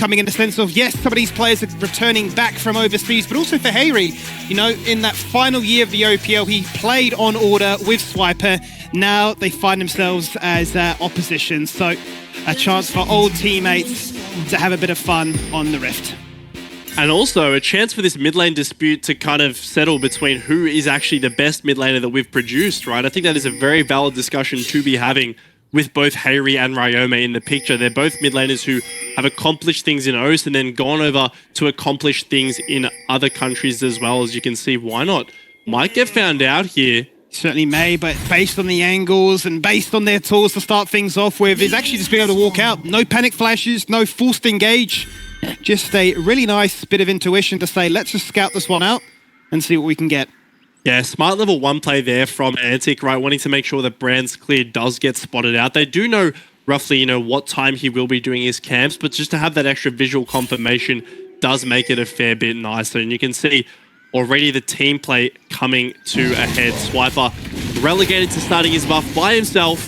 coming in the sense of, yes, some of these players are returning back from overseas, but also for Hayri, you know, in that final year of the OPL, he played on order with Swiper. Now they find themselves as opposition. So a chance for old teammates to have a bit of fun on the Rift. And also a chance for this mid lane dispute to kind of settle between who is actually the best mid laner that we've produced, right? I think that is a very valid discussion to be having with both Hayri and Ryoma in the picture. They're both mid laners who have accomplished things in OST and then gone over to accomplish things in other countries as well. As you can see, why not? Might get found out here. Certainly may, but based on the angles and based on their tools to start things off with, is actually just being able to walk out. No panic flashes, no forced engage. Just a really nice bit of intuition to say, let's just scout this one out and see what we can get. Yeah, smart level 1 play there from Antic, right? Wanting to make sure that Brand's Clear does get spotted out. They do know roughly, you know, what time he will be doing his camps, but just to have that extra visual confirmation does make it a fair bit nicer. And you can see already the team play coming to a head. Swiper relegated to starting his buff by himself,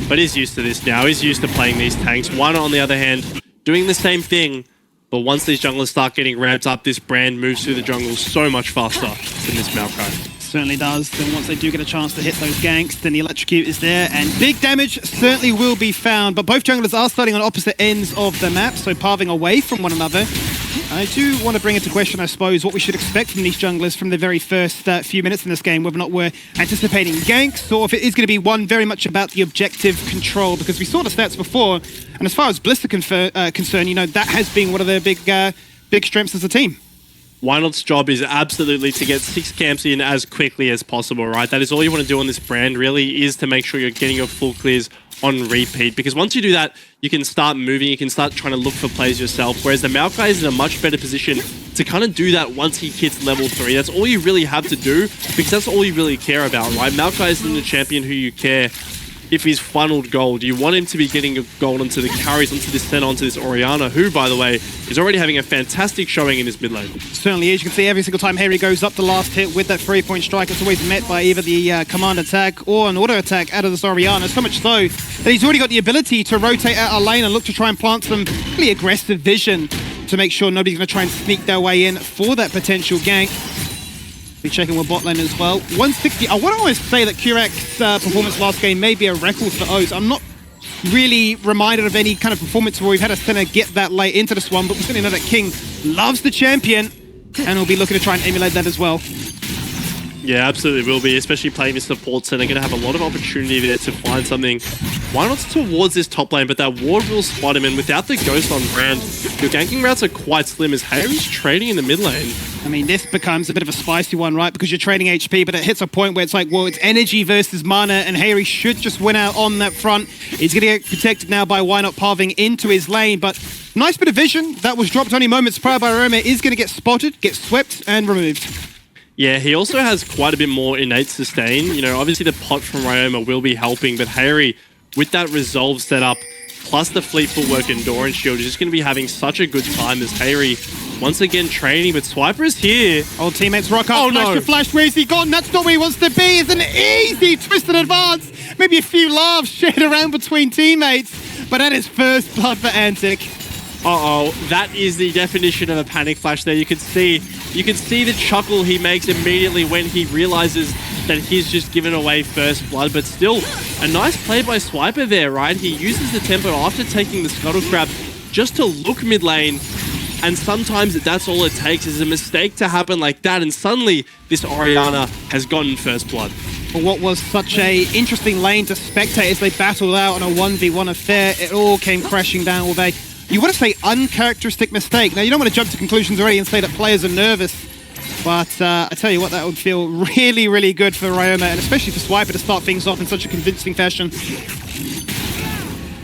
but he's used to this now. He's used to playing these tanks. One on the other hand, doing the same thing, but once these junglers start getting ramped up, this Brand moves through the jungle so much faster than this Maokai. Certainly does. Then once they do get a chance to hit those ganks, then the electrocute is there, and big damage certainly will be found. But both junglers are starting on opposite ends of the map, so pathing away from one another. I do want to bring into question, I suppose, what we should expect from these junglers from the very first few minutes in this game, whether or not we're anticipating ganks, or if it is going to be one very much about the objective control, because we saw the stats before, and as far as Bliss are concerned, you know, that has been one of their big strengths as a team. Wynot's job is absolutely to get 6 camps in as quickly as possible, right? That is all you want to do on this Brand, really, is to make sure you're getting your full clears on repeat. Because once you do that, you can start moving, you can start trying to look for plays yourself. Whereas the Maokai is in a much better position to kind of do that once he hits level 3. That's all you really have to do, because that's all you really care about, right? Maokai isn't a champion who you care if he's funneled gold. You want him to be getting gold onto the carries, onto this Senna, onto this Orianna, who, by the way, is already having a fantastic showing in his mid lane. Certainly is. You can see every single time Hayri goes up the last hit with that 3-point strike, it's always met by either the command attack or an auto attack out of this Orianna. So much so that he's already got the ability to rotate out our lane and look to try and plant some really aggressive vision to make sure nobody's going to try and sneak their way in for that potential gank. Be checking with bot lane as well. 160. I want to always say that Kurak's performance last game may be a record for O's. I'm not really reminded of any kind of performance where we've had a center get that late into this one, but we certainly know that King loves the champion, and we'll be looking to try and emulate that as well. Yeah, absolutely will be, especially playing the support center. Going to have a lot of opportunity there to find something. Why not towards this top lane, but that ward will spot him, and without the ghost on Brand, your ganking routes are quite slim as Hayri's trading in the mid lane. I mean, this becomes a bit of a spicy one, right? Because you're trading HP, but it hits a point where it's like, well, it's energy versus mana, and Hayri should just win out on that front. He's going to get protected now by Why Not pathing into his lane, but nice bit of vision that was dropped only moments prior by Ryoma is going to get spotted, get swept, and removed. Yeah, he also has quite a bit more innate sustain. You know, obviously the pot from Ryoma will be helping, but Hayri, with that resolve setup, plus the fleet footwork Endurance Shield, is just going to be having such a good time as Hayri, once again, training, but Swiper is here. Old teammates rock up, oh, flash no. to flash, where's he gone? That's not where he wants to be. It's an easy twisted advance. Maybe a few laughs shared around between teammates, but that is first blood for Antic. Uh-oh, that is the definition of a panic flash there. You can see the chuckle he makes immediately when he realizes that he's just given away first blood, but still a nice play by Swiper there, right? He uses the tempo after taking the scuttle crab just to look mid lane, and sometimes that's all it takes is a mistake to happen like that, and suddenly this Orianna has gotten first blood. For what was such a interesting lane to spectate as they battled out on a 1v1 affair, it all came crashing down with a, you want to say, uncharacteristic mistake. Now, you don't want to jump to conclusions already and say that players are nervous, but I tell you what, that would feel really, really good for Ryoma, and especially for Swiper to start things off in such a convincing fashion.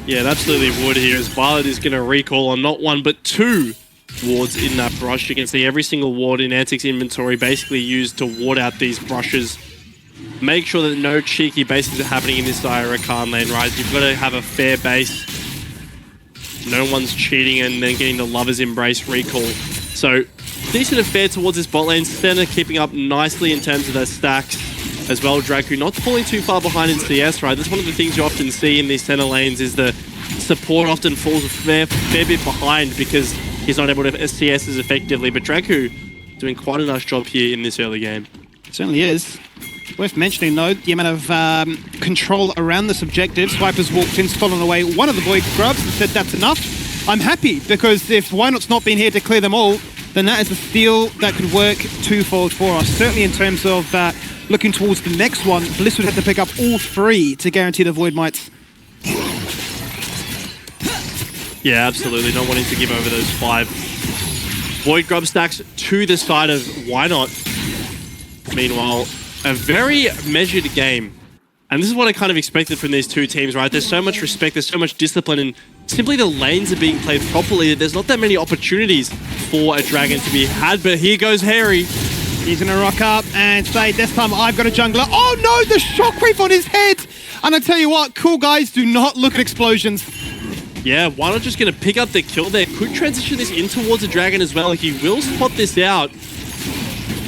Yeah, it absolutely would here, as Violet is going to recall on not one, but 2 wards in that brush. You can see every single ward in Antic's inventory basically used to ward out these brushes. Make sure that no cheeky bases are happening in this Zyra Khan lane, right? You've got to have a fair base. No one's cheating and then getting the Lover's Embrace recall. So, decent affair towards this bot lane. Senna keeping up nicely in terms of their stacks as well. Draku not falling too far behind in CS, right? That's one of the things you often see in these Senna lanes is the support often falls a fair bit behind because he's not able to CS as effectively. But Draku doing quite a nice job here in this early game. Certainly is. Worth mentioning, though, the amount of control around this objective. Swiper's walked in, stolen away one of the Void Grubs and said that's enough. I'm happy, because if Wynot's not been here to clear them all, then that is a steal that could work twofold for us. Certainly in terms of looking towards the next one, Bliss would have to pick up all 3 to guarantee the Void Mites. Yeah, absolutely. Not wanting to give over those 5 Void Grub stacks to the side of Wynot. Meanwhile, a very measured game. And this is what I kind of expected from these two teams, right? There's so much respect, there's so much discipline, and simply the lanes are being played properly. There's not that many opportunities for a Dragon to be had, but here goes Harry. He's going to rock up and say, this time I've got a jungler. Oh no, the shockwave on his head! And I tell you what, cool guys, do not look at explosions. Yeah, why not just going to pick up the kill there? Could transition this in towards a Dragon as well. He will spot this out.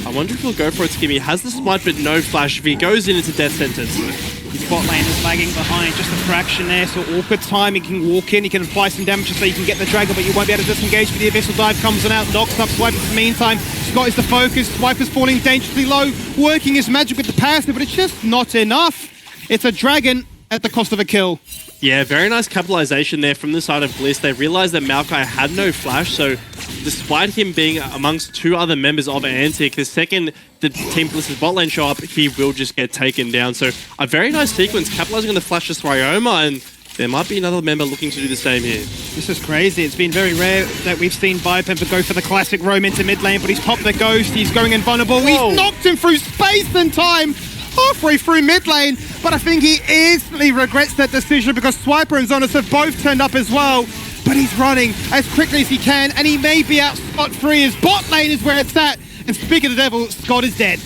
I wonder if he'll go for it, Skimmy. Has the smite, but no flash. If he goes in, it's a death sentence. His bot lane is lagging behind, just a fraction there, so awkward time. He can walk in, he can apply some damage so you can get the Dragon, but you won't be able to disengage. But the Abyssal Dive comes on out, knocks up Swiper in the meantime. Scott is the focus. Swiper's falling dangerously low, working his magic with the passive, but it's just not enough. It's a Dragon at the cost of a kill. Yeah, very nice capitalization there from the side of Bliss. They realized that Maokai had no flash, so despite him being amongst 2 other members of Antic, the second the Team Bliss's bot lane show up, he will just get taken down. So a very nice sequence, capitalizing on the flash of Ryoma, and there might be another member looking to do the same here. This is crazy. It's been very rare that we've seen Biopemper go for the classic roam into mid lane, but he's popped the ghost, he's going invulnerable. Whoa. He's knocked him through space and time, halfway through mid lane, but I think he instantly regrets that decision because Swiper and Zonas have both turned up as well. But he's running as quickly as he can, and he may be out spot-free. His bot lane is where it's at. And speaking of the devil, Scott is dead.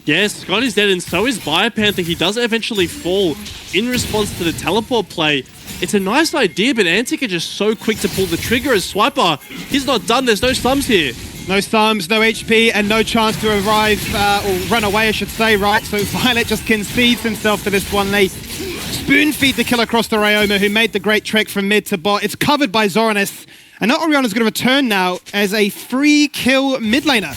Yes, Scott is dead, and so is Biopanther. He does eventually fall in response to the teleport play. It's a nice idea, but Antic are just so quick to pull the trigger as Swiper. He's not done. There's no sums here. No sums, no HP, and no chance to arrive, or run away, I should say, right? So Violet just concedes himself to this one. They spoon feed the kill across to Ryoma, who made the great trek from mid to bot. It's covered by Zoranis. And now Orianna's going to return now as a free kill mid laner.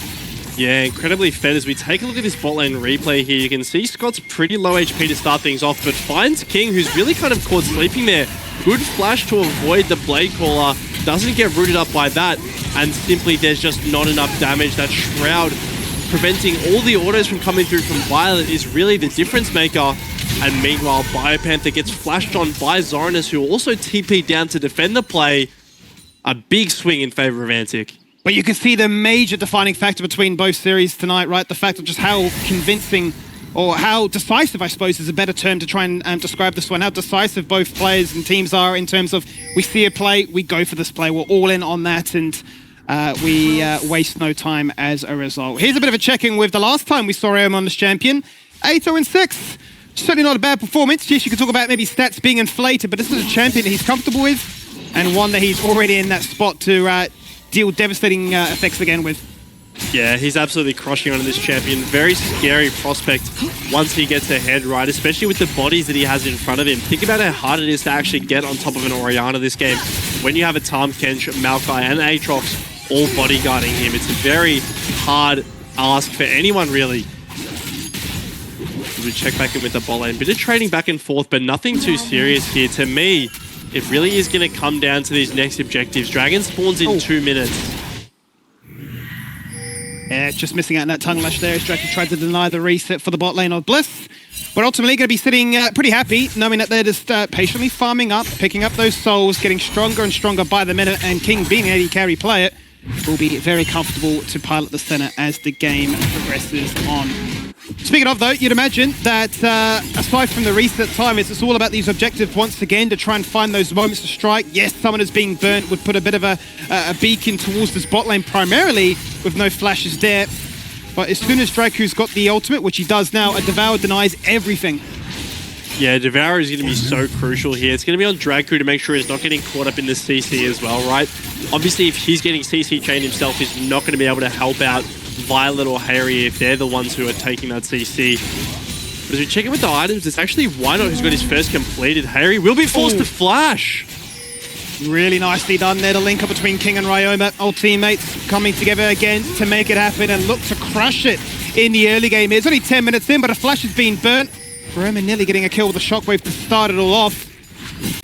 Yeah, incredibly fed. As we take a look at this bot lane replay here, you can see Scott's pretty low HP to start things off, but finds King, who's really kind of caught sleeping there. Good flash to avoid the Blade Caller. Doesn't get rooted up by that, and simply there's just not enough damage. That Shroud preventing all the autos from coming through from Violet is really the difference maker. And meanwhile, Biopanther gets flashed on by Zoranis, who also TP'd down to defend the play. A big swing in favor of Antic. But you can see the major defining factor between both series tonight, right? The fact of just how convincing, or how decisive, I suppose, is a better term to try and describe this one. How decisive both players and teams are in terms of we see a play, we go for this play. We're all in on that, and we waste no time as a result. Here's a bit of a check-in with the last time we saw Ryoma on this champion. 8-0-6. Certainly not a bad performance. Yes, you could talk about maybe stats being inflated, but this is a champion that he's comfortable with, and one that he's already in that spot to deal devastating effects again with. Yeah, he's absolutely crushing on this champion. Very scary prospect once he gets ahead, right? Especially with the bodies that he has in front of him. Think about how hard it is to actually get on top of an Orianna this game. When you have a Tahm Kench, Maokai, and Aatrox all bodyguarding him, it's a very hard ask for anyone, really. We check back in with the bot lane. Bit of trading back and forth, but nothing too serious here. To me, it really is going to come down to these next objectives. Dragon spawns in 2 minutes. Yeah, just missing out on that tongue lash there as Draken tried to deny the reset for the bot lane of Bliss. But ultimately going to be sitting pretty happy, knowing that they're just patiently farming up, picking up those souls, getting stronger and stronger by the minute, and King, being an AD carry player, will be very comfortable to pilot the center as the game progresses on. Speaking of, though, you'd imagine that aside from the reset time, it's all about these objectives once again to try and find those moments to strike. Yes, someone is being burnt, would put a bit of a beacon towards this bot lane primarily with no flashes there. But as soon as Draku's got the ultimate, which he does now, a Devour denies everything. Yeah, Devour is going to be so crucial here. It's going to be on Draku to make sure he's not getting caught up in the CC as well, right? Obviously, if he's getting CC chained himself, he's not going to be able to help out Violet or Harry if they're the ones who are taking that CC. But as we check in with the items, it's actually Wynot who's got his first completed. Harry will be forced to flash. Really nicely done there, the link up between King and Ryoma. Old teammates coming together again to make it happen and look to crush it in the early game. It's only 10 minutes in, but a flash has been burnt. Ryoma nearly getting a kill with the shockwave to start it all off.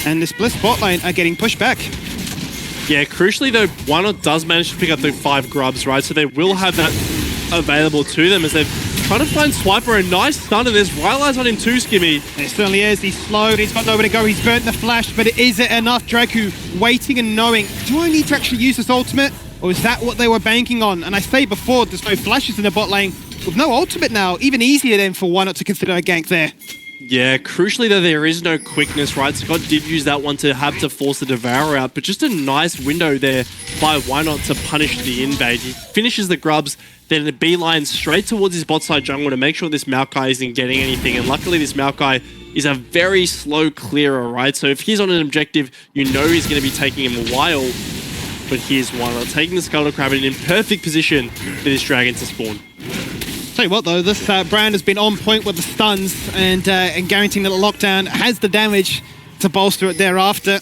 And this Bliss bot lane are getting pushed back. Yeah, crucially though, Wynot does manage to pick up the 5 grubs, right? So they will have that available to them as they're trying to find Swiper. A nice stun, and there's Rylai's on him too, Skimmy. It certainly is. He's slowed. He's got nowhere to go. He's burnt the flash, but is it enough? Draku waiting and knowing, do I need to actually use this ultimate? Or is that what they were banking on? And I say before, there's no flashes in the bot lane. With no ultimate now, even easier then for Wynot to consider a gank there. Yeah, crucially though, there is no quickness, right? Scott did use that one to have to force the Devourer out, but just a nice window there by Wynot to punish the invade. He finishes the grubs, then a beeline straight towards his bot side jungle to make sure this Maokai isn't getting anything. And luckily this Maokai is a very slow clearer, right? So if he's on an objective, you know he's going to be taking him a while. But here's Wynot taking the Scuttle Crab in perfect position for this dragon to spawn. Tell you what though, this Brand has been on point with the stuns and guaranteeing that the lockdown has the damage to bolster it thereafter.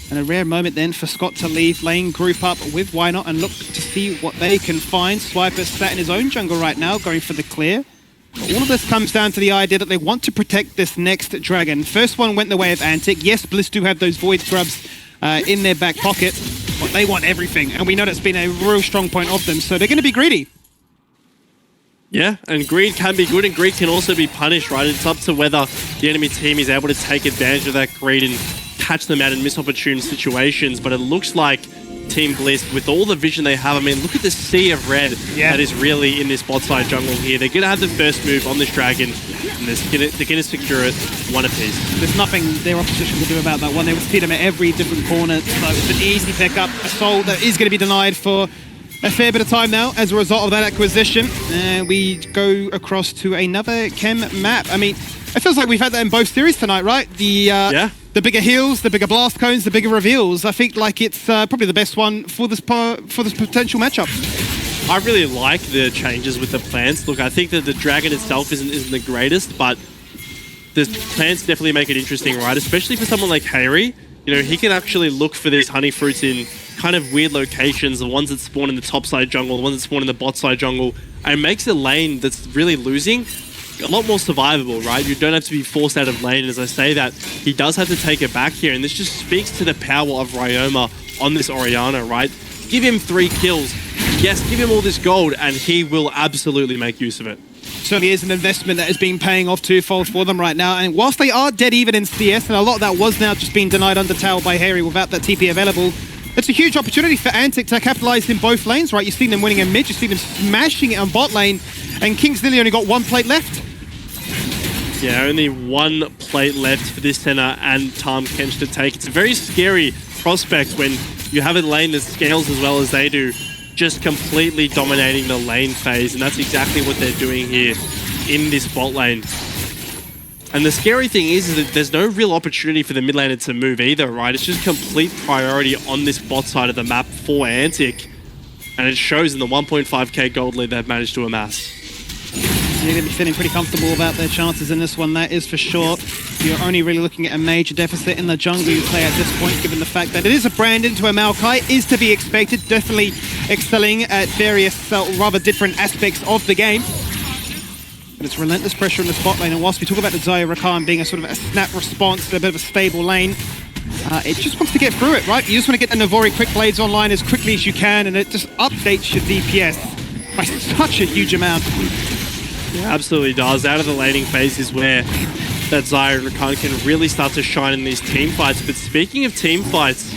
And a rare moment then for Scott to leave lane, group up with Wynot and look to see what they can find. Swiper sat in his own jungle right now, going for the clear. But all of this comes down to the idea that they want to protect this next dragon. First one went the way of Antic. Yes, Bliss do have those Void Grubs in their back pocket, but they want everything. And we know that's been a real strong point of them, so they're going to be greedy. Yeah, and greed can be good, and greed can also be punished, right? It's up to whether the enemy team is able to take advantage of that greed and catch them out in missed-opportune situations. But it looks like Team Bliss, with all the vision they have, I mean, look at the sea of red that is really in this bot-side jungle here. They're going to have the first move on this dragon, and they're going to secure it one apiece. There's nothing their opposition can do about that one. They will see them at every different corner, so it's an easy pickup. A soul that is going to be denied for a fair bit of time now as a result of that acquisition. And we go across to another chem map. I mean, it feels like we've had that in both series tonight, right? The bigger heals, the bigger blast cones, the bigger reveals. I think like it's probably the best one for this potential matchup. I really like the changes with the plants. Look, I think that the dragon itself isn't the greatest, but the plants definitely make it interesting, right? Especially for someone like Harry. You know, he can actually look for these honey fruits in kind of weird locations, the ones that spawn in the top side jungle, the ones that spawn in the bot side jungle, and it makes a lane that's really losing a lot more survivable, right? You don't have to be forced out of lane. As I say that, he does have to take it back here, and this just speaks to the power of Ryoma on this Orianna, right? Give him 3 kills. Yes, give him all this gold, and he will absolutely make use of it. Certainly is an investment that is being paying off twofold for them right now. And whilst they are dead even in CS, and a lot of that was now just being denied under tower by Harry without that TP available, it's a huge opportunity for Antic to capitalize in both lanes, right? You've seen them winning in mid, you've seen them smashing it on bot lane, and King's nearly only got 1 plate left. Yeah, only 1 plate left for this center and Tahm Kench to take. It's a very scary prospect when you have a lane that scales as well as they do, just completely dominating the lane phase, and that's exactly what they're doing here in this bot lane. And the scary thing is that there's no real opportunity for the mid laner to move either, right? It's just complete priority on this bot side of the map for Antic, and it shows in the 1.5k gold lead they've managed to amass. They're going to be feeling pretty comfortable about their chances in this one, that is for sure. You're only really looking at a major deficit in the jungle you play at this point, given the fact that it is a brand into a Maokai, is to be expected, definitely excelling at various rather different aspects of the game. But it's relentless pressure in the spot lane, and whilst we talk about the Zaya Rakan being a sort of a snap response to a bit of a stable lane, it just wants to get through it, right? You just want to get the Navori Quick Blades online as quickly as you can, and it just updates your DPS by such a huge amount. Yeah, absolutely does. Out of the laning phase is where that Zaya Rakan can really start to shine in these team fights. But speaking of team fights,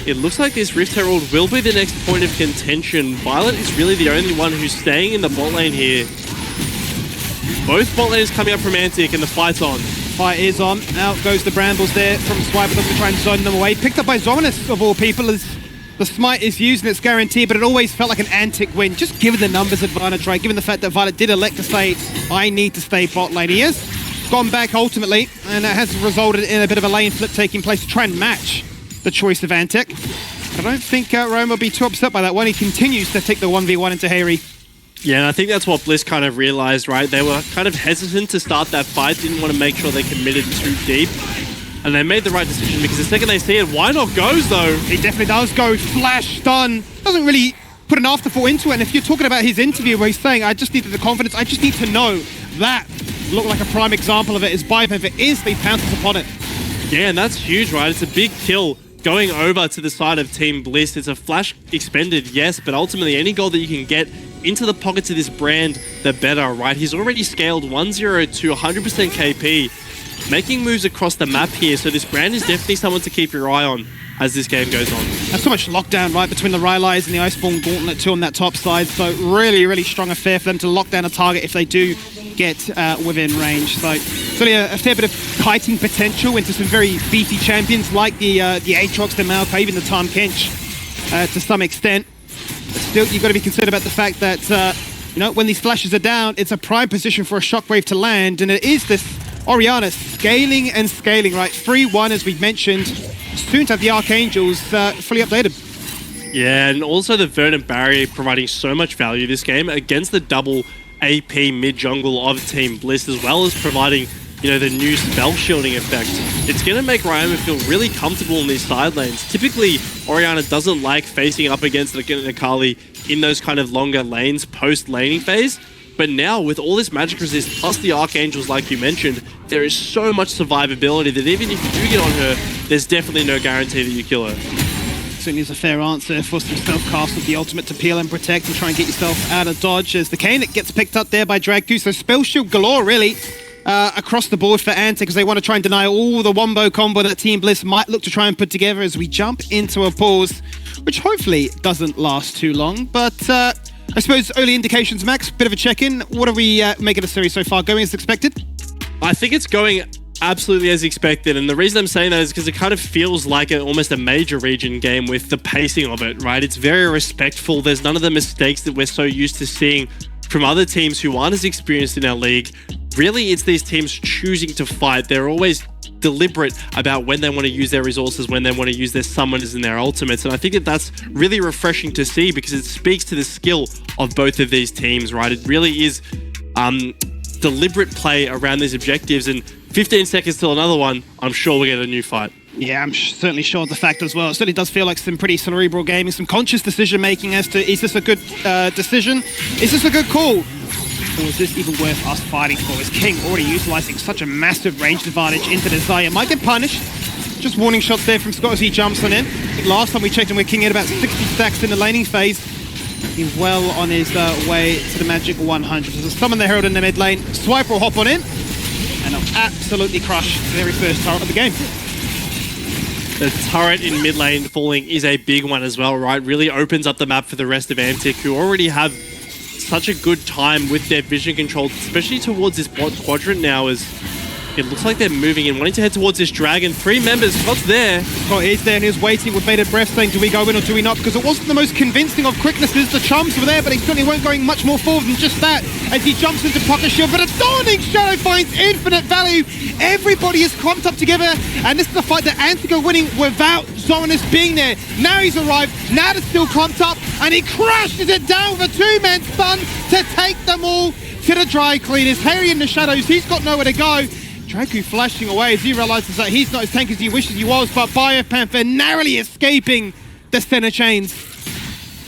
it looks like this Rift Herald will be the next point of contention. Violet is really the only one who's staying in the bot lane here. Both bot lanes coming up from Antic, and the fight's on. Fight is on. Out goes the Brambles there from Swiper, looking to try and zone them away. Picked up by Zominus, of all people, as the smite is used and it's guaranteed, but it always felt like an Antic win, just given the numbers advantage, right? Given the fact that Violet did elect to say, I need to stay bot lane. He has gone back ultimately, and that has resulted in a bit of a lane flip taking place to try and match the choice of Antic. I don't think Rome will be too upset by that one. He continues to take the 1v1 into Harry. Yeah, and I think that's what Bliss kind of realized, right? They were kind of hesitant to start that fight, didn't want to make sure they committed too deep. And they made the right decision because the second they see it, why not goes though? He definitely does go. Flash stun. Doesn't really put an afterthought into it. And if you're talking about his interview where he's saying, I just needed the confidence, I just need to know, that looked like a prime example of it as Biopanther instantly pounces upon it. Yeah, and that's huge, right? It's a big kill going over to the side of Team Bliss. It's a flash expended, yes, but ultimately any goal that you can get into the pockets of this brand, the better, right? He's already scaled 1-0 to 100% KP, making moves across the map here, so this brand is definitely someone to keep your eye on as this game goes on. There's so much lockdown, right, between the Rylai's and the Iceborne Gauntlet 2 on that top side, so really, really strong affair for them to lock down a target if they do get within range. So it's really a fair bit of kiting potential into some very beefy champions like the Aatrox, the Maokai, even the Tahm Kench to some extent. But still, you've got to be concerned about the fact that, you know, when these flashes are down, it's a prime position for a shockwave to land, and it is this Orianna scaling and scaling, right? 3-1, as we've mentioned, soon to have the Archangels fully updated. Yeah, and also the Verdant Barrier providing so much value this game against the double AP mid-jungle of Team Bliss, as well as providing, you know, the new spell shielding effect. It's going to make Ryoma feel really comfortable in these side lanes. Typically, Orianna doesn't like facing up against Akali in those kind of longer lanes post-laning phase. But now, with all this magic resist, plus the Archangels, like you mentioned, there is so much survivability that even if you do get on her, there's definitely no guarantee that you kill her. Certainly is a fair answer for some self-cast with the ultimate to peel and protect and try and get yourself out of dodge as the Kayn that gets picked up there by Dragku. So spell shield galore, really, across the board for Ante, because they want to try and deny all the wombo combo that Team Bliss might look to try and put together as we jump into a pause, which hopefully doesn't last too long. But I suppose early indications, Max, bit of a check-in. What are we making of the series so far? Going as expected? I think it's going absolutely as expected, and the reason I'm saying that is because it kind of feels like almost a major region game with the pacing of it, right? It's very respectful. There's none of the mistakes that we're so used to seeing from other teams who aren't as experienced in our league. Really, it's these teams choosing to fight. They're always deliberate about when they want to use their resources, when they want to use their summoners and their ultimates, and I think that that's really refreshing to see because it speaks to the skill of both of these teams, right? It really is deliberate play around these objectives, and 15 seconds till another one, I'm sure we'll get a new fight. Yeah, I'm certainly sure of the fact as well. It certainly does feel like some pretty cerebral gaming, some conscious decision making as to, is this a good decision? Is this a good call? Or is this even worth us fighting for? Is King already utilizing such a massive ranged advantage into the Zarya? Might get punished. Just warning shots there from Scott as he jumps on in. I think last time we checked him, we King had about 60 stacks in the laning phase. He's well on his way to the magic 100. There's a summon the Herald in the mid lane. Swiper will hop on in, and he'll absolutely crush the very first turret of the game. The turret in mid lane falling is a big one as well, right? Really opens up the map for the rest of Antic, who already have such a good time with their vision control, especially towards this bot quadrant now, as it looks like they're moving in, wanting to head towards this dragon. 3 members, Scott's there. Scott is there and he's waiting with bated breath saying, do we go in or do we not? Because it wasn't the most convincing of quicknesses. The chums were there, but he certainly weren't going much more forward than just that as he jumps into pocket shield. But a Dawning Shadow finds infinite value. Everybody is clumped up together, and this is a fight that Antic are winning without Zoranus being there. Now he's arrived, now they're still clumped up, and he crashes it down with a 2-man stun to take them all to the dry cleaners. Harry in the shadows, he's got nowhere to go. Dragku flashing away as he realizes that he's not as tanky as he wishes he was, but Biopanther narrowly escaping the center chains.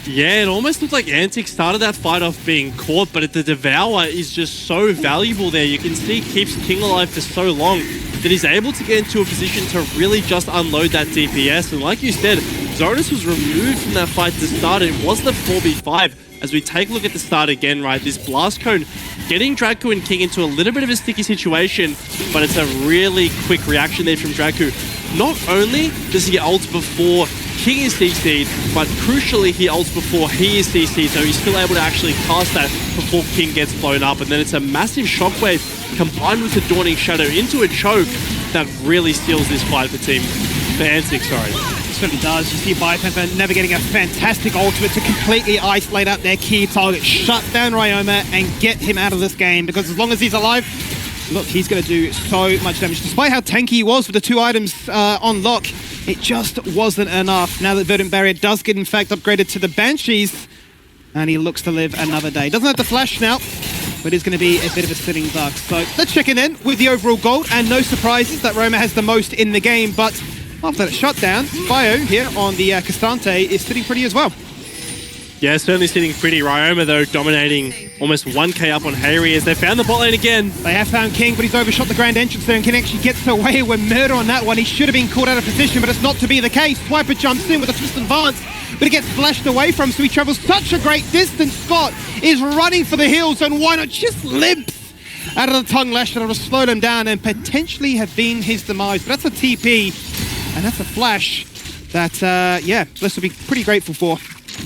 Yeah, it almost looked like Antic started that fight off being caught, but the Devour is just so valuable there. You can see he keeps King alive for so long that he's able to get into a position to really just unload that DPS. And like you said, Zoranus was removed from that fight to start. It was the 4v5. As we take a look at the start again, right, this Blast Cone getting Dragku and King into a little bit of a sticky situation, but it's a really quick reaction there from Dragku. Not only does he ult before King is CC'd, but crucially he ults before he is CC'd, so he's still able to actually cast that before King gets blown up, and then it's a massive shockwave combined with the Dawning Shadow into a choke that really steals this fight for Antic, sorry. It certainly does. You see Biopanther navigating a fantastic ultimate to completely isolate out their key target, shut down Ryoma, and get him out of this game, because as long as he's alive, look, he's going to do so much damage. Despite how tanky he was with the 2 items on lock, it just wasn't enough. Now that Verdant Barrier does get, in fact, upgraded to the Banshees, And he looks to live another day. Doesn't have the flash now, but it's going to be a bit of a sitting duck. So let's check in then with the overall gold. And no surprises that Roma has the most in the game. But after that shutdown, Bio here on the Castante is sitting pretty as well. Yeah, certainly sitting pretty. Ryoma, though, dominating almost 1k up on Hayri as they found the bot lane again. They have found King, but he's overshot the grand entrance there and can actually get away with murder on that one. He should have been caught out of position, but it's not to be the case. Swiper jumps in with a twist and advance, but it gets flashed away from, so he travels such a great distance. Scott is running for the hills, and why not just limps out of the tongue lash that will slow him down and potentially have been his demise. But that's a TP, and that's a flash that, yeah, Bliss will be pretty grateful for.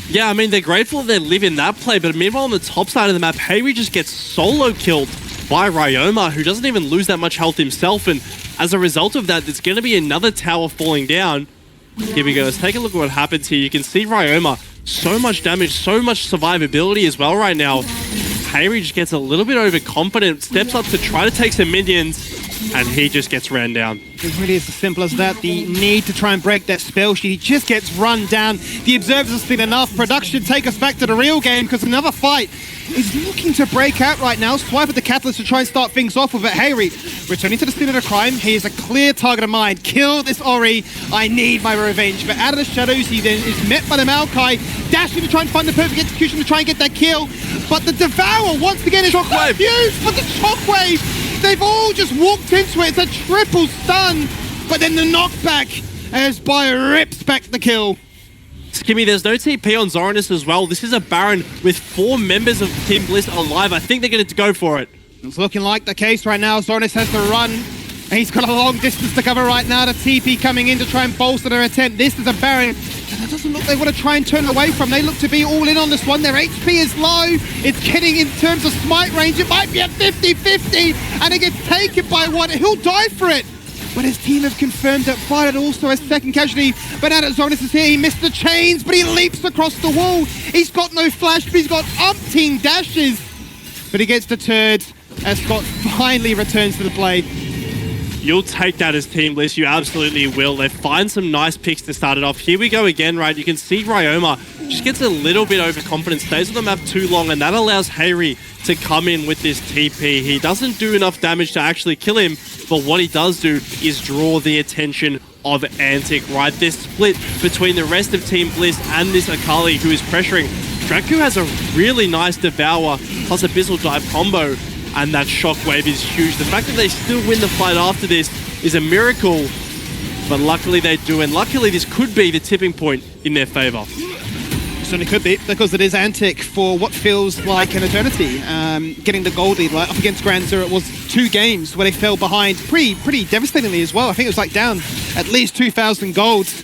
Yeah, I mean, they're grateful they live in that play, but meanwhile on the top side of the map, Hayri just gets solo killed by Ryoma, who doesn't even lose that much health himself, and as a result of that, there's going to be another tower falling down. Here we go, let's take a look at what happens here. You can see Ryoma, so much damage, so much survivability as well right now. Hayri just gets a little bit overconfident, steps up to try to take some minions, and he just gets ran down. It really is as simple as that. The need to try and break that spell sheet. He just gets run down. The observers have seen enough. Production take us back to the real game because another fight is looking to break out right now. Swipe at the Catalyst to try and start things off with it. Hayri returning to the scene of the crime. He is a clear target of mine. Kill this Ori. I need my revenge. But out of the shadows, he then is met by the Maokai. Dashing to try and find the perfect execution to try and get that kill. But the Devour once again is confused. But the Shockwave, they've all just walked into it. It's a triple stun, but then the knockback as Bio rips back the kill. Skimmy, there's no TP on Zoranus as well. This is a Baron with 4 members of Team Bliss alive. I think they're going to go for it. It's looking like the case right now. Zoranus has to run, and he's got a long distance to cover right now. The TP coming in to try and bolster their attempt. This is a Baron that it doesn't look they want to try and turn away from. They look to be all in on this one. Their HP is low. It's getting, in terms of smite range, it might be at 50-50, and it gets taken by one. He'll die for it. But his team have confirmed that Violet also a second casualty. But now that Zoranus is here, he missed the chains, but he leaps across the wall. He's got no flash, but he's got umpteen dashes. But he gets deterred as Scott finally returns to the play. You'll take that as Team Bliss, you absolutely will. They find some nice picks to start it off. Here we go again, right? You can see Ryoma just gets a little bit overconfident, stays on the map too long, and that allows Hayri to come in with this TP. He doesn't do enough damage to actually kill him, but what he does do is draw the attention of Antic, right? This split between the rest of Team Bliss and this Akali who is pressuring. Draku has a really nice Devour plus Abyssal Dive combo, and that Shockwave is huge. The fact that they still win the fight after this is a miracle, but luckily they do, and luckily this could be the tipping point in their favor. Certainly could be, because it is Antic for what feels like an eternity. Getting the gold lead right up against Grand Zero. It was 2 games where they fell behind pretty devastatingly as well. I think it was like down at least 2,000 golds.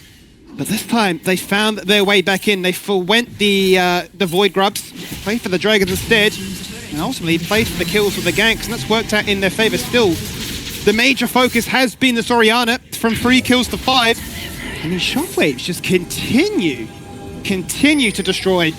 But this time they found their way back in. They forwent the Void Grubs, played for the Dragons instead, and ultimately played for the kills with the ganks, and that's worked out in their favor still. The major focus has been this Orianna from 3 kills to 5, and these Shockwaves just continue to destroy.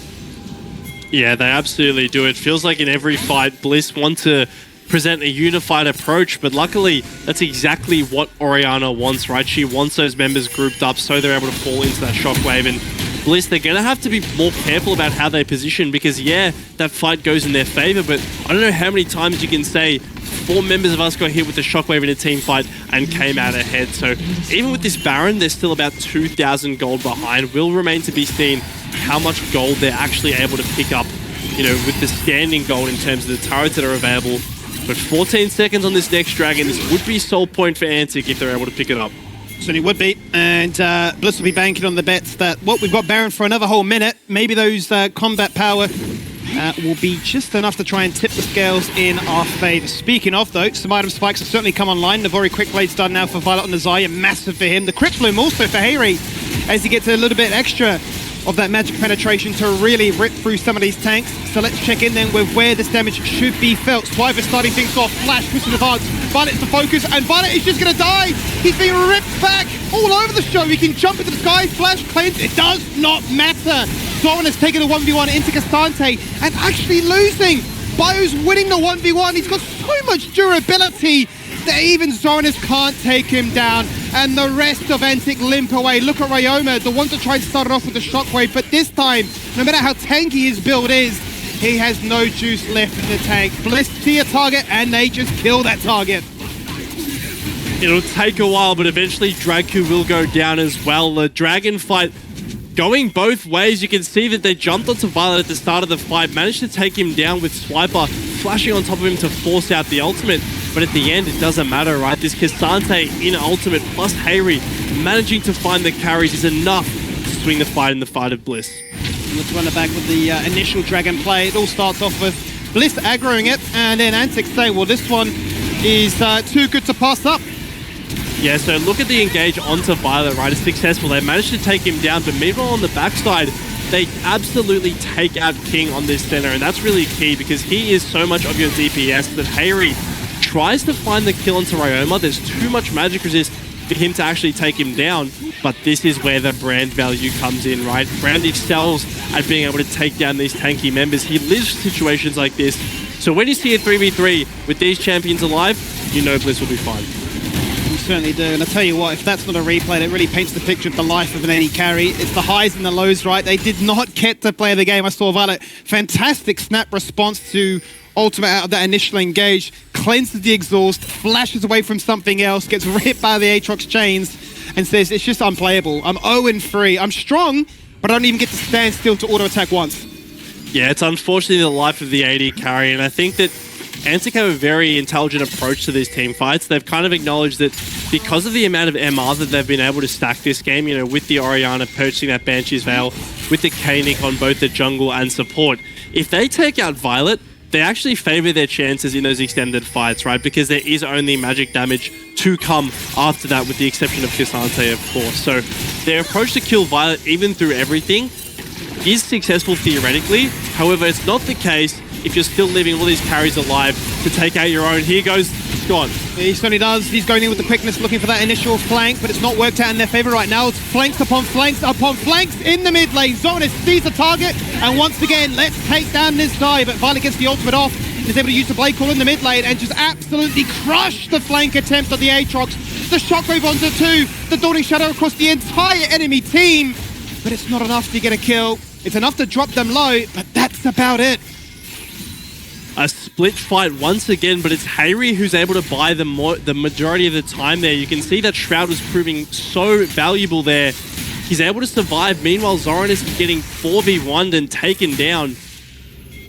Yeah, they absolutely do. It feels like in every fight, Bliss want to present a unified approach, but luckily that's exactly what Orianna wants, right? She wants those members grouped up so they're able to fall into that Shockwave, and Bliss, they're going to have to be more careful about how they position because, yeah, that fight goes in their favor, but I don't know how many times you can say 4 members of us got hit with the Shockwave in a team fight and came out ahead. So even with this Baron, they're still about 2,000 gold behind. Will remain to be seen how much gold they're actually able to pick up, you know, with the standing gold in terms of the turrets that are available. But 14 seconds on this next Dragon, this would be soul point for Antic if they're able to pick it up. Certainly would be, and Bliss will be banking on the bets that, well, we've got Baron for another whole minute. Maybe those combat power will be just enough to try and tip the scales in our favor. Speaking of, though, some item spikes have certainly come online. Navori Quick Blade's done now for Violet on the Zarya, massive for him. The Crypt Bloom also for Hayri, as he gets a little bit extra of that magic penetration to really rip through some of these tanks. So let's check in then with where this damage should be felt. Swipe is starting things off. Flash, pushing advance. Violet's the focus, and Violet is just going to die. He's being ripped back all over the show. He can jump into the sky, flash claims. It does not matter. Zoran has taken a 1v1 into Castante and actually losing. Bio's winning the 1v1. He's got so much durability that even Zoranus can't take him down, and the rest of Antic limp away. Look at Ryoma, the one to try and start it off with the Shockwave, but this time no matter how tanky his build is, he has no juice left in the tank. Bliss see a target, and they just kill that target. It'll take a while, but eventually Dragku will go down as well. The Dragon fight going both ways. You can see that they jumped onto Violet at the start of the fight, managed to take him down with Swiper flashing on top of him to force out the ultimate. But at the end, it doesn't matter, right? This Cassante in ultimate plus Hayri managing to find the carries is enough to swing the fight in the fight of Bliss. Let's run it back with the initial Dragon play. It all starts off with Bliss aggroing it, and then Antic saying, well, this one is too good to pass up. Yeah, so look at the engage onto Violet, right? It's successful. They managed to take him down, but meanwhile on the backside, they absolutely take out King on this center, and that's really key because he is so much of your DPS that Hayri tries to find the kill onto Ryoma. There's too much magic resist for him to actually take him down, but this is where the brand value comes in, right? Brand excels at being able to take down these tanky members. He lives situations like this. So when you see a 3v3 with these champions alive, you know Bliss will be fine. You certainly do, and I tell you what, if that's not a replay, that really paints the picture of the life of an any carry. It's the highs and the lows, right? They did not get to play the game. I saw Violet, fantastic snap response to ultimate out of that initial engage, cleanses the exhaust, flashes away from something else, gets ripped by the Aatrox chains, and says, it's just unplayable. I'm 0-3. I'm strong, but I don't even get to stand still to auto attack once. Yeah, it's unfortunately the life of the AD carry, and I think that Antic have a very intelligent approach to these team fights. They've kind of acknowledged that because of the amount of MR that they've been able to stack this game, you know, with the Orianna purchasing that Banshee's Veil, with the K-Nick on both the jungle and support, if they take out Violet, they actually favor their chances in those extended fights, right? Because there is only magic damage to come after that, with the exception of Cassante, of course. So their approach to kill Violet, even through everything, is successful theoretically. However, it's not the case if you're still leaving all these carries alive to take out your own. Here goes Scott. He certainly does. He's going in with the quickness, looking for that initial flank, but it's not worked out in their favor right now. It's flanks upon flanks upon flanks in the mid lane. Zonis sees the target, and once again, let's take down this guy, but Violet gets the ultimate off. He's able to use the Blade Call in the mid lane and just absolutely crush the flank attempt of the Aatrox. The Shockwave onto 2, the Dawning Shadow across the entire enemy team, but it's not enough to get a kill. It's enough to drop them low, but that's about it. A split fight once again, but it's Hayri who's able to buy the majority of the time there. You can see that Shroud was proving so valuable there. He's able to survive. Meanwhile, Zoran is getting 4v1'd and taken down.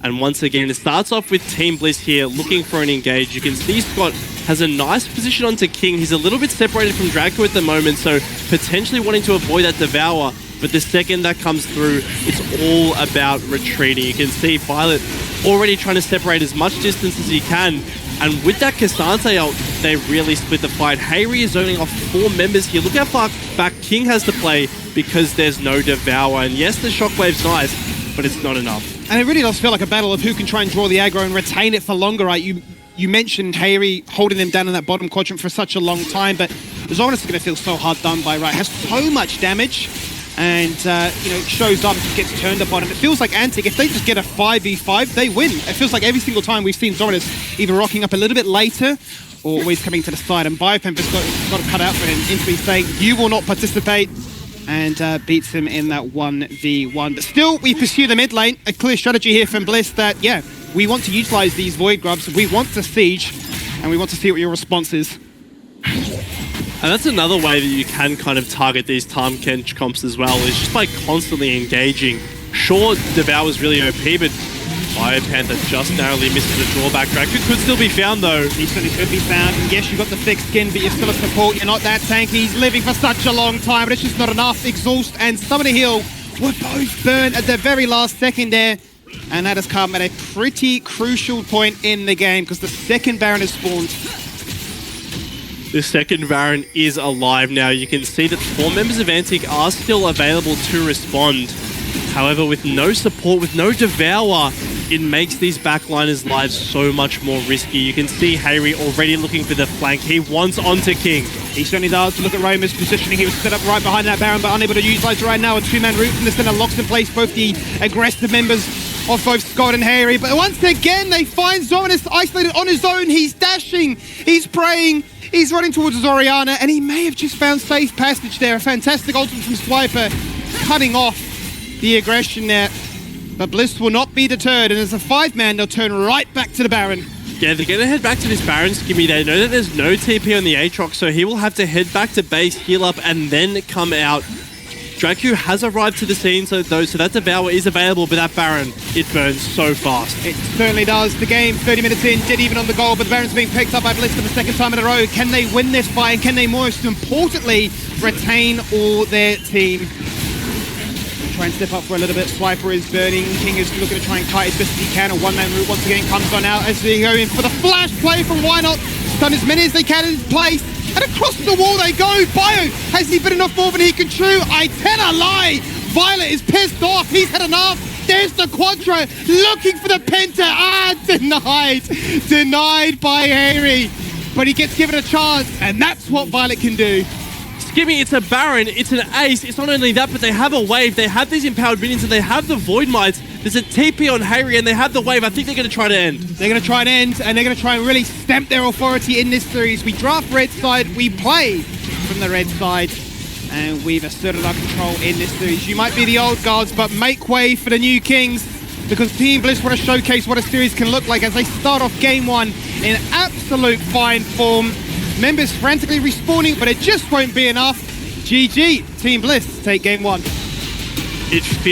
And once again, it starts off with Team Bliss here, looking for an engage. You can see Scott has a nice position onto King. He's a little bit separated from Draco at the moment, so potentially wanting to avoid that Devour. But the second that comes through, it's all about retreating. You can see Violet already trying to separate as much distance as he can. And with that Cassante ult, they really split the fight. Hayri is zoning off 4 members here. Look how far back King has to play because there's no Devour. And yes, the Shockwave's nice, but it's not enough. And it really does feel like a battle of who can try and draw the aggro and retain it for longer, right? You mentioned Hayri holding them down in that bottom quadrant for such a long time, but Zoran is going to feel so hard done by, right? Has so much damage. And, you know, shows up, gets turned upon, and it feels like Antic, if they just get a 5v5, they win. It feels like every single time we've seen Zoranus either rocking up a little bit later or always coming to the side, and Biopemp has got to cut out for him. Instantly saying, you will not participate, and beats him in that 1v1. But still, we pursue the mid lane. A clear strategy here from Bliss that, yeah, we want to utilize these Void Grubs, we want to siege, and we want to see what your response is. And that's another way that you can kind of target these Tahm Kench comps as well, is just by constantly engaging. Sure, Devour's really OP, but Biopanther just narrowly misses the drawback. Draco could still be found, though. He certainly could be found. And yes, you've got the thick skin, but you're still a support. You're not that tanky. He's living for such a long time, but it's just not enough. Exhaust and Summoner Heal were both burned at the very last second there. And that has come at a pretty crucial point in the game, because the second Baron has spawned. The second Baron is alive now. You can see that 4 members of Antic are still available to respond. However, with no support, with no Devour, it makes these backliners' lives so much more risky. You can see Hayri already looking for the flank. He wants onto King. He certainly does. Look at Roma's positioning. He was set up right behind that Baron, but unable to utilize it right now. A 2-man route from the center locks in place both the aggressive members of both Scott and Hayri. But once again, they find Zoranus isolated on his own. He's dashing. He's praying. He's running towards his Orianna, and he may have just found safe passage there. A fantastic ultimate from Swiper, cutting off the aggression there. But Bliss will not be deterred, and as a 5-man, they'll turn right back to the Baron. Yeah, they're going to head back to this Baron skimmy. They know that there's no TP on the Aatrox, so he will have to head back to base, heal up, and then come out. Dracu has arrived to the scene, so that Devour is available, but that Baron, it burns so fast. It certainly does. The game, 30 minutes in, dead even on the goal, but the Baron's being picked up by Bliss for the second time in a row. Can they win this fight, and can they most importantly retain all their team? Try and step up for a little bit. Swiper is burning. King is looking to try and kite as best as he can. A one-man route once again comes on out as they go in for the flash play from Why Not. Stun as many as they can in place. And across the wall they go. Bio, has he been enough more than he can chew? I tell a lie. Violet is pissed off. He's had enough. There's the Quadra looking for the Penta. Denied. Denied by Harry. But he gets given a chance, and that's what Violet can do. Skimmy, it's a Baron, it's an ace. It's not only that, but they have a wave. They have these empowered minions, and they have the Void Mites. There's a TP on Harry, and they have the wave. I think they're going to try to end. They're going to try and end, and they're going to try and really stamp their authority in this series. We draft red side, we play from the red side, and we've asserted our control in this series. You might be the old guards, but make way for the new kings, because Team Bliss want to showcase what a series can look like as they start off game one in absolute fine form. Members frantically respawning, but it just won't be enough. GG, Team Bliss take game one. It feels